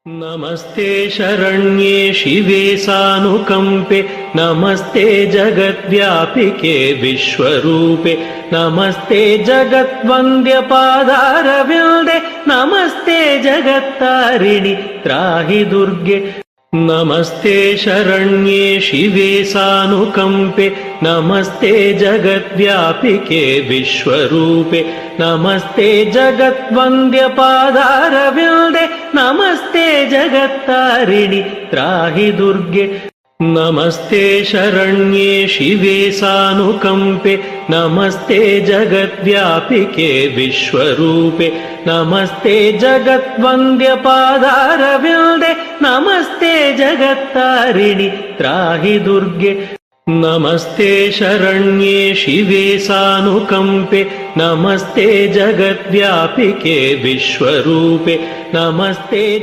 नमस्ते शरण्ये शिवे सानुकंपे, नमस्ते जगद्व्यापिके विश्वरूपे, नमस्ते जगद्वन्द्य पादारविन्दे, नमस्ते जगत्तारिणि त्राहि दुर्गे। नमस्ते शरण्ये शिवे सानुकंपे, नमस्ते जगद्व्यापिके विश्वरूपे, नमस्ते जगद्वन्द्य पादारविन्दे, नमस्ते जगत्तारिणि त्राहि दुर्गे। नमस्ते शरण्ये शिवे सानुकंपे, नमस्ते जगद्व्यापिके विश्वरूपे, नमस्ते जगद्वन्द्य पादारविन्दे, नमस्ते जगत्तारिणि त्राहि दुर्गे। नमस्ते शरण्ये शिवे सानुकंपे, नमस्ते जगद्व्यापिके विश्वरूपे, नमस्ते